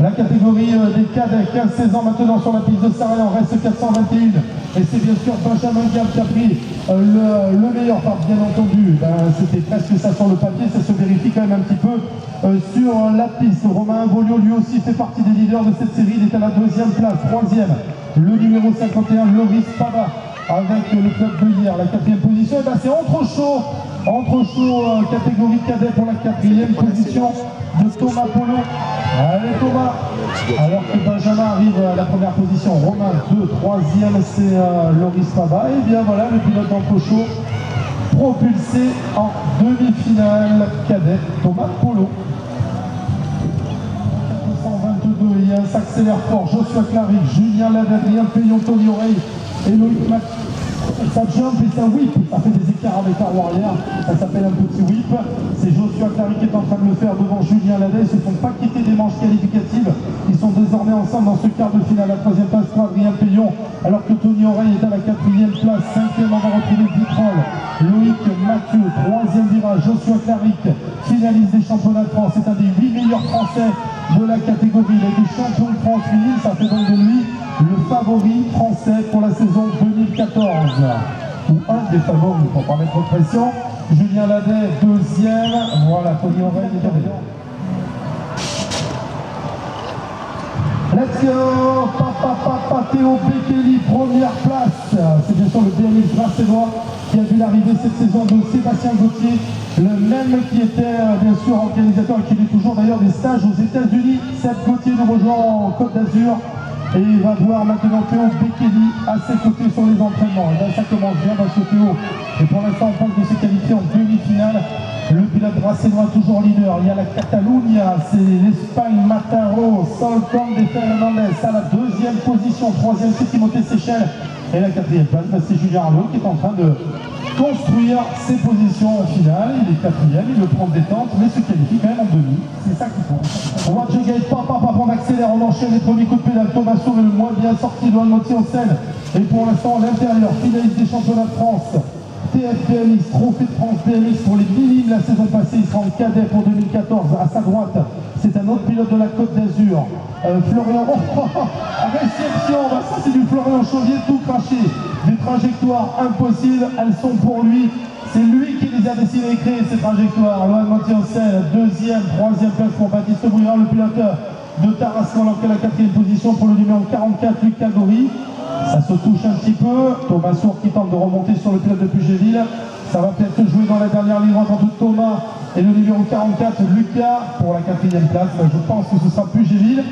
La catégorie des cadets 15-16 ans maintenant sur la piste de Sarre-et-en reste 421 et c'est bien sûr Benjamin Gall qui a pris le meilleur part, bien entendu. C'était presque ça sur le papier, ça se vérifie quand même un petit peu sur la piste. Romain Bolio lui aussi fait partie des leaders de cette série, il est à la deuxième place. Troisième, le numéro 51, Loris Pava avec le club de hier, la quatrième position. Et c'est entre chaud catégorie cadet pour la quatrième position de Thomas Polo. Allez Thomas, alors que Benjamin arrive à la première position, Romain 2, troisième c'est Loris Pava. Et bien voilà le pilote d'Entre-Chaud propulsé en demi-finale cadet, Thomas Polo. 422, il s'accélère fort, Joshua Claric, Julien Ladet, Adrien Payon, Tony Oreille et Loïc Mac. Ça jump et ça whip, ça fait des écarts avec la arrière, ça s'appelle un petit whip. C'est Joshua Claric qui est en train de le faire devant Julien Ladet. Ils ne se sont pas quittés des manches qualificatives, ils sont désormais ensemble dans ce quart de finale. La troisième place pour Adrien Payon, alors que Tony Oreille est à la quatrième place. Cinquième, on va retrouver Vitrol, Loïc Mathieu. Troisième virage, Joshua Claric, finaliste des championnats de France. C'est un des 8 meilleurs français de la catégorie. Il est du champion de France féminine, ça fait donc de lui le favori français pour la saison 2014. Ou un des favoris, pour ne pas mettre de pression. Julien Ladet, deuxième. Voilà, Tony Oreille est derrière. Let's go! Papa Théo Bekele, première place. C'est bien sûr le BMX Brassélois qui a vu l'arrivée cette saison de Sébastien Gauthier, le même qui était bien sûr organisateur et qui est toujours d'ailleurs des stages aux États-Unis. Seb Gauthier nous rejoint en Côte d'Azur. Et il va voir maintenant Théo Bekele à ses côtés sur les entraînements. Et là, ça commence bien parce que Théo, et pour l'instant, on pense de se qualifier en demi-finale. Le pilote brassélois toujours leader. Il y a la Catalunya, c'est l'Espagne, Mataro, Solcom de Fernandez à la deuxième position. Troisième, c'est Timothée Séchel. Et la quatrième place, c'est Julien Arnaud qui est en train de construire ses positions en finale. Il est quatrième, il le prend de détente, mais se qualifie quand même en demi. C'est ça qu'il faut. Watergate, on accélère, on enchaîne les premiers coups de pédale. Thomas Sauve est le moins bien sorti, loin de moitié en scène. Et pour l'instant, à l'intérieur, finaliste des championnats de France. TF Trophée de France BMX pour les minimes la saison passée. Il sera en cadet pour 2014. À sa droite, c'est un autre pilote de la Côte d'Azur. Florian, réception, ça c'est du Florian Chauvier tout craché. Des trajectoires impossibles, elles sont pour lui. C'est lui qui les a décidé de créer ces trajectoires. Loin de moitié en scène, deuxième, troisième place pour Baptiste Bruyard, le pilote de Tarascon, alors que la quatrième position pour le numéro 44, Luc Cagory. Ça se touche un petit peu. Thomas Sour qui tente de remonter sur le pilote de Pugéville. Ça va peut-être se jouer dans la dernière ligne droite entre Thomas et le numéro 44, Lucas, pour la quatrième place. Je pense que ce sera Pugéville.